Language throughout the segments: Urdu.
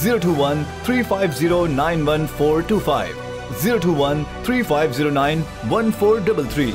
021-350-91425, 021-3509-1433।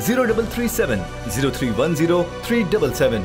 0337-0310-377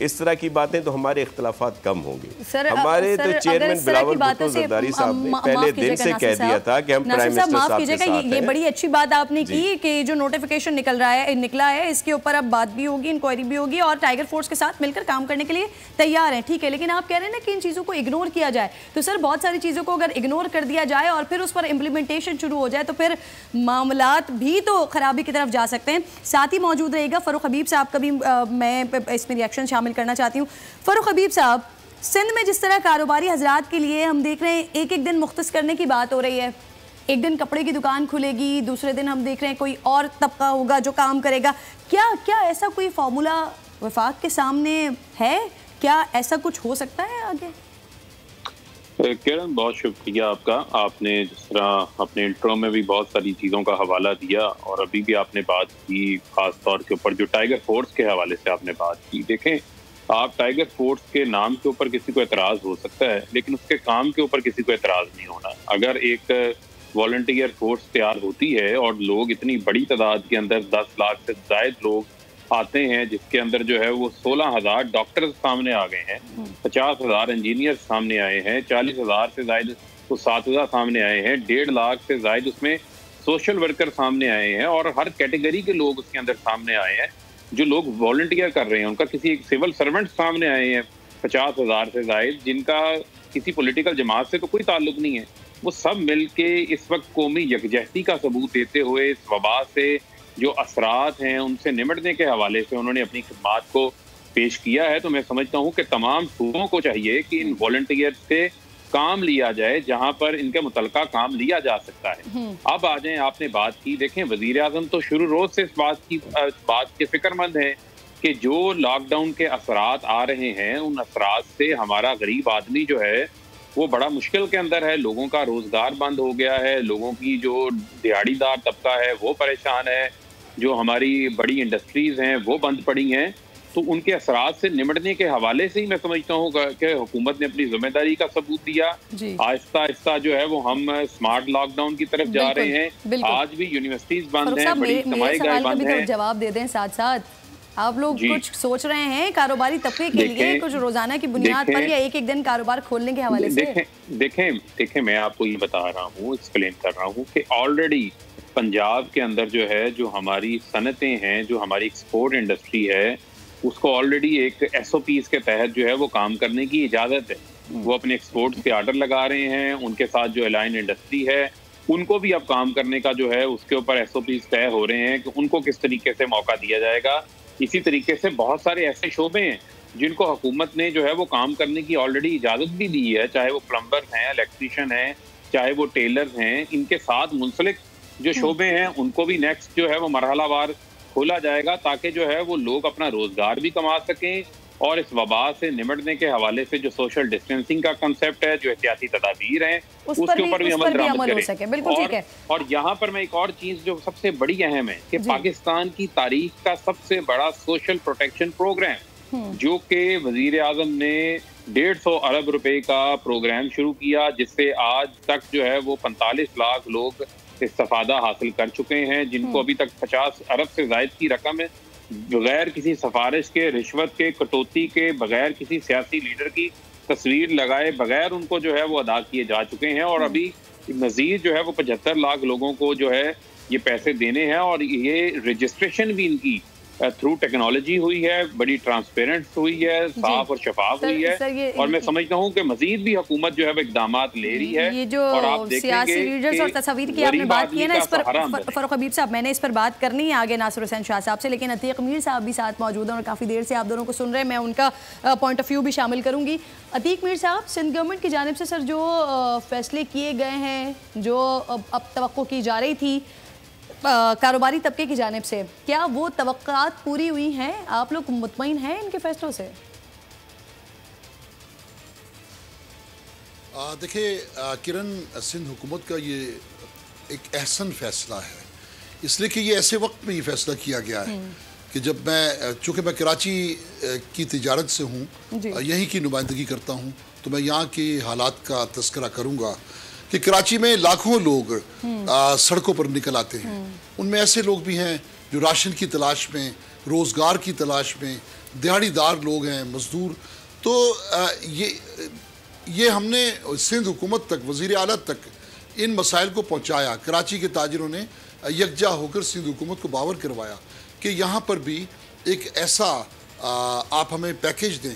اس طرح کی باتیں تو ہمارے اختلافات کم ہوں گی. ہمارے تو چیئرمین بلاول بھٹو زرداری صاحب نے پہلے دن سے کہہ دیا تھا کہ ہم پرائم منسٹر صاحب کے ساتھ ہیں. یہ بڑی اچھی بات آپ نے کی کہ جو نوٹیفیکیشن نکلا ہے اس کے اوپر اب بات بھی ہوگی, انکوائری بھی ہوگی, اور ٹائیگر فورس کے ساتھ مل کر کام کرنے کے لیے تیار ہیں. ٹھیک ہے, لیکن آپ کہہ رہے ہیں نا کہ ان چیزوں کو اگنور کیا جائے, تو سر بہت ساری چیزوں کو اگر اگنور کر دیا جائے اور پھر اس پر امپلیمنٹیشن شروع ہو جائے تو پھر معاملات بھی تو خرابی کی طرف جا سکتے ہیں. ساتھ ہی موجود رہے گا فاروق حبیب صاحب کا بھی میں اس میں ریاکشن شامل کرنا چاہتی ہوں. فاروق حبیب صاحب, سندھ میں جس طرح کاروباری حضرات کے لیے ہم دیکھ رہے ہیں ایک ایک دن مختص کرنے کی بات ہو رہی ہے, ایک دن کپڑے کی دکان کھلے گی, دوسرے دن ہم دیکھ رہے ہیں کوئی اور طبقہ ہوگا جو کام کرے گا. کیا ایسا کوئی فارمولا وفاق کے سامنے ہے؟ کیا ایسا کچھ ہو سکتا ہے آگے؟ کرن, بہت شکریہ آپ کا. آپ نے جس طرح اپنے انٹرو میں بھی بہت ساری چیزوں کا حوالہ دیا اور ابھی بھی آپ نے بات کی خاص طور کے اوپر جو ٹائیگر فورس کے حوالے سے آپ نے بات کی. دیکھیں, آپ ٹائیگر فورس کے نام کے اوپر کسی کو اعتراض ہو سکتا ہے لیکن اس کے کام کے اوپر کسی کو اعتراض نہیں ہونا. اگر ایک والنٹیئر فورس تیار ہوتی ہے اور لوگ اتنی بڑی تعداد کے اندر 10 لاکھ سے زائد لوگ آتے ہیں, جس کے اندر جو ہے وہ 16,000 ڈاکٹرز سامنے آ گئے ہیں, 50,000 انجینئر سامنے آئے ہیں, 40,000 سے زائد اساتذہ سامنے آئے ہیں, 1.5 لاکھ سے زائد اس میں سوشل ورکر سامنے آئے ہیں, اور ہر کیٹیگری کے لوگ اس کے اندر سامنے آئے ہیں جو لوگ والنٹیئر کر رہے ہیں. ان کا کسی ایک سول سرونٹ سامنے آئے ہیں 50,000 سے زائد, جن کا کسی پولیٹیکل جماعت سے تو کوئی تعلق نہیں ہے. وہ سب مل کے اس وقت قومی یکجہتی کا ثبوت دیتے ہوئے اس وبا سے جو اثرات ہیں ان سے نمٹنے کے حوالے سے انہوں نے اپنی خدمات کو پیش کیا ہے. تو میں سمجھتا ہوں کہ تمام صوبوں کو چاہیے کہ ان والنٹیئر سے کام لیا جائے جہاں پر ان کے متعلقہ کام لیا جا سکتا ہے. اب آ جائیں, آپ نے بات کی, دیکھیں وزیر اعظم تو شروع روز سے اس بات کے فکر مند ہیں کہ جو لاک ڈاؤن کے اثرات آ رہے ہیں ان اثرات سے ہمارا غریب آدمی جو ہے وہ بڑا مشکل کے اندر ہے. لوگوں کا روزگار بند ہو گیا ہے, لوگوں کی جو دیہڑی دار طبقہ ہے وہ پریشان ہے, جو ہماری بڑی انڈسٹریز ہیں وہ بند پڑی ہیں. تو ان کے اثرات سے نمٹنے کے حوالے سے ہی میں سمجھتا ہوں کہ حکومت نے اپنی ذمہ داری کا ثبوت دیا. آہستہ آہستہ جو ہے وہ ہم اسمارٹ لاک ڈاؤن کی طرف جا رہے ہیں. آج بھی یونیورسٹیز بند ہیں, بڑی اجتماعی گاہیں بند ہیں. جواب دے دیں ساتھ ساتھ, آپ لوگ کچھ سوچ رہے ہیں کاروباری طبقے کے لیے کچھ روزانہ کی بنیاد پر یا ایک ایک دن کاروبار کھولنے کے حوالے سے؟ دیکھیں میں آپ کو یہ بتا رہا ہوں, ایکسپلین کر رہا ہوں کہ آلریڈی پنجاب کے اندر جو ہے جو ہماری صنعتیں ہیں, جو ہماری ایکسپورٹ انڈسٹری ہے, اس کو آلریڈی ایک ایس او پیز کے تحت جو ہے وہ کام کرنے کی اجازت ہے. وہ اپنے ایکسپورٹس کے آرڈر لگا رہے ہیں. ان کے ساتھ جو الائن انڈسٹری ہے ان کو بھی اب کام کرنے کا جو ہے اس کے اوپر ایس او پیز طے ہو رہے ہیں کہ ان کو کس طریقے سے موقع دیا جائے گا. اسی طریقے سے بہت سارے ایسے شعبے ہیں جن کو حکومت نے جو ہے وہ کام کرنے کی آلریڈی اجازت بھی دی ہے, چاہے وہ پلمبر ہیں, الیکٹریشین ہیں, چاہے وہ ٹیلر ہیں. ان کے ساتھ منسلک جو شعبے ہیں ان کو بھی نیکسٹ جو ہے وہ مرحلہ وار کھولا جائے گا تاکہ جو ہے وہ لوگ اپنا روزگار بھی کما سکیں, اور اس وبا سے نمٹنے کے حوالے سے جو سوشل ڈسٹینسنگ کا کنسیپٹ ہے, جو احتیاطی تدابیر ہیں, اس کے اوپر بھی عمل درآمد کریں. اور یہاں پر میں ایک اور چیز جو سب سے بڑی اہم ہے کہ پاکستان کی تاریخ کا سب سے بڑا سوشل پروٹیکشن پروگرام جو کہ وزیر اعظم نے 150 ارب روپے کا پروگرام شروع کیا, جس سے آج تک جو ہے وہ 45 لاکھ لوگ استفادہ حاصل کر چکے ہیں, جن کو ابھی تک 50 ارب سے زائد کی رقم ہے بغیر کسی سفارش کے, رشوت کے, کٹوتی کے, بغیر کسی سیاسی لیڈر کی تصویر لگائے بغیر ان کو جو ہے وہ ادا کیے جا چکے ہیں. اور ابھی مزید جو ہے وہ 75 لاکھ لوگوں کو جو ہے یہ پیسے دینے ہیں, اور یہ رجسٹریشن بھی ان کی تھرو ٹیکنالوجی ہوئی ہے, بڑی ٹرانسپیرنٹ ہوئی ہے, صاف اور شفاف ہوئی ہے. اور میں سمجھتا ہوں کہ مزید بھی حکومت جو ہے وہ اقدامات لے رہی ہے. یہ جو سیاسی لیڈرز اور تصاویر کی آپ نے بات کی ہے نا, اس پر فاروق حبیب صاحب میں نے اس پر بات کرنی ہے آگے ناصر حسین شاہ صاحب سے, لیکن عتیق میر صاحب بھی ساتھ موجود ہیں اور کافی دیر سے آپ دونوں کو سن رہے ہیں, میں ان کا پوائنٹ آف ویو بھی شامل کروں گی. عتیق میر صاحب, سندھ گورنمنٹ کی جانب سے سر جو فیصلے کیے گئے ہیں, جو اب توقع کی جا رہی تھی کاروباری طبقے کی جانب سے, کیا وہ توقعات پوری ہوئی ہیں؟ آپ لوگ مطمئن ہیں ان کے فیصلوں سے؟ دیکھیں کرن, سندھ حکومت کا یہ ایک احسن فیصلہ ہے, اس لیے کہ یہ ایسے وقت میں یہ فیصلہ کیا گیا ہے کہ جب چونکہ میں کراچی کی تجارت سے ہوں, یہیں کی نمائندگی کرتا ہوں, تو میں یہاں کے حالات کا تذکرہ کروں گا کہ کراچی میں لاکھوں لوگ سڑکوں پر نکل آتے ہیں. ان میں ایسے لوگ بھی ہیں جو راشن کی تلاش میں روزگار کی تلاش میں، دیہڑی دار لوگ ہیں، مزدور. تو یہ ہم نے سندھ حکومت تک، وزیر اعلیٰ تک ان مسائل کو پہنچایا. کراچی کے تاجروں نے یکجا ہو کر سندھ حکومت کو باور کروایا کہ یہاں پر بھی ایک ایسا آپ ہمیں پیکیج دیں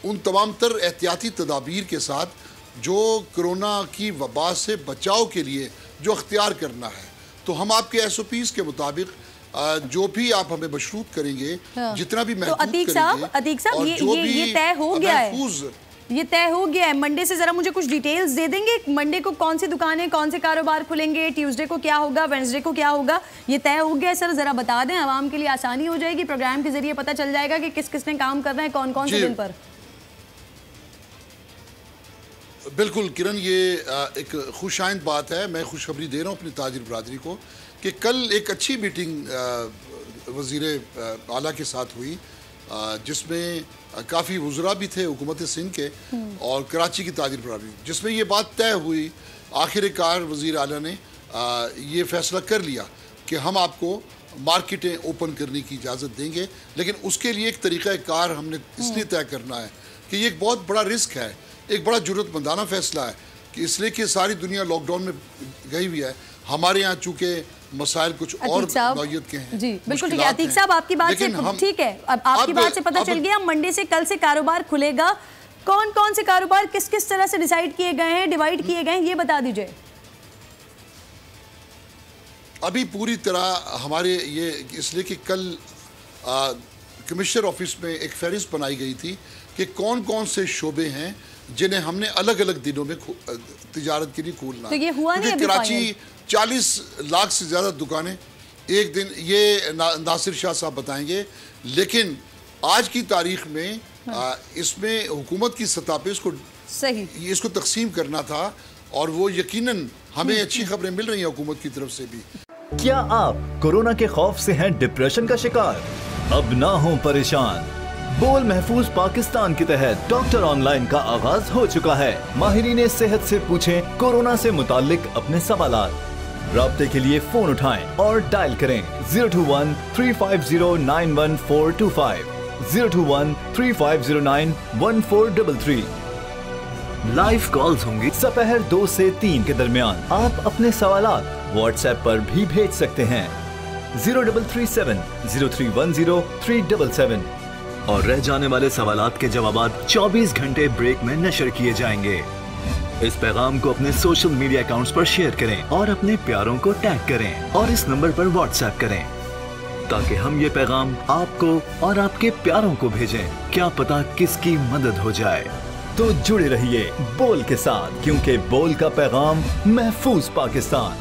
ان تمام تر احتیاطی تدابیر کے ساتھ جو کرونا کی وبا سے بچاؤ کے لیے جو اختیار کرنا ہے. تو ہم آپ کے ایس او پیز کے مطابق جو بھی آپ ہمیں مشروط کریں گے، جتنا بھی محدود کریں گے، عتیق صاحب یہ طے ہو گیا ہے، یہ طے ہو گیا ہے. منڈے سے ذرا مجھے کچھ ڈیٹیلز دے دیں گے؟ منڈے کو کون سی دکانیں، کون سے کاروبار کھلیں گے، ٹیوزڈے کو کیا ہوگا، وینسڈے کو کیا ہوگا؟ یہ طے ہو گیا ہے سر، ذرا بتا دیں، عوام کے لیے آسانی ہو جائے گی. پروگرام کے ذریعے پتہ چل جائے گا کہ کس کس نے کام کرنا ہے، کون کون سے دن پر. بالکل کرن، یہ ایک خوش آئند بات ہے. میں خوشخبری دے رہا ہوں اپنی تاجر برادری کو کہ کل ایک اچھی میٹنگ وزیر اعلیٰ کے ساتھ ہوئی جس میں کافی وزراء بھی تھے حکومت سندھ کے اور کراچی کی تاجر برادری، جس میں یہ بات طے ہوئی آخر کار وزیر اعلیٰ نے یہ فیصلہ کر لیا کہ ہم آپ کو مارکیٹیں اوپن کرنے کی اجازت دیں گے، لیکن اس کے لیے ایک طریقہ کار ہم نے اس لیے طے کرنا ہے کہ یہ ایک بہت بڑا رسک ہے، ایک بڑا جرأت مندانہ فیصلہ ہے کہ اس لیے کہ ساری دنیا لاک ڈاؤن میں گئی ہوئی ہے. ہمارے یہاں چونکہ مسائل کچھ اور نوعیت کے ہیں. جی بالکل ٹھیک ہے عتیق صاحب، آپ کی بات سے ٹھیک ہے، اب آپ کی بات سے پتہ چل گیا منڈے سے کل سے کاروبار کھلے گا. کون کون سے کاروبار کس کس طرح سے ڈیسائیڈ کیے گئے ہیں، ڈیوائیڈ کیے گئے ہیں، یہ بتا دیجئے. ابھی پوری طرح ہمارے یہ اس لیے کہ کل کمشنر آفس میں ایک فہرست بنائی گئی تھی کہ کون کون سے شعبے ہیں جنہیں ہم نے الگ الگ دنوں میں تجارت کے لیے کھولنا. تو یہ ہوا نہیں ابھی کراچی 40 لاکھ سے زیادہ دکانیں ایک دن، یہ ناصر شاہ صاحب بتائیں گے، لیکن آج کی تاریخ میں اس میں حکومت کی سطح پہ اس کو تقسیم کرنا تھا اور وہ یقیناً ہمیں اچھی خبریں مل رہی ہیں حکومت کی طرف سے بھی. کیا آپ کورونا کے خوف سے ہیں ڈپریشن کا شکار؟ اب نہ ہوں پریشان. بول محفوظ پاکستان کے تحت ڈاکٹر آن لائن کا آغاز ہو چکا ہے. ماہرین صحت سے پوچھیں کورونا سے متعلق اپنے سوالات. رابطے کے لیے فون اٹھائیں اور ڈائل کریں 021-350-91425 021-3509-1433. لائیو کالز ہوں گی سپہر 2 سے 3 کے درمیان. آپ اپنے سوالات واٹس ایپ پر بھی بھیج سکتے ہیں 0337-0310-377 اور رہ جانے والے سوالات کے جوابات 24 گھنٹے بریک میں نشر کیے جائیں گے. اس پیغام کو اپنے سوشل میڈیا اکاؤنٹس پر شیئر کریں اور اپنے پیاروں کو ٹیگ کریں اور اس نمبر پر واٹس ایپ کریں تاکہ ہم یہ پیغام آپ کو اور آپ کے پیاروں کو بھیجیں. کیا پتا کس کی مدد ہو جائے. تو جڑے رہیے بول کے ساتھ، کیونکہ بول کا پیغام محفوظ پاکستان.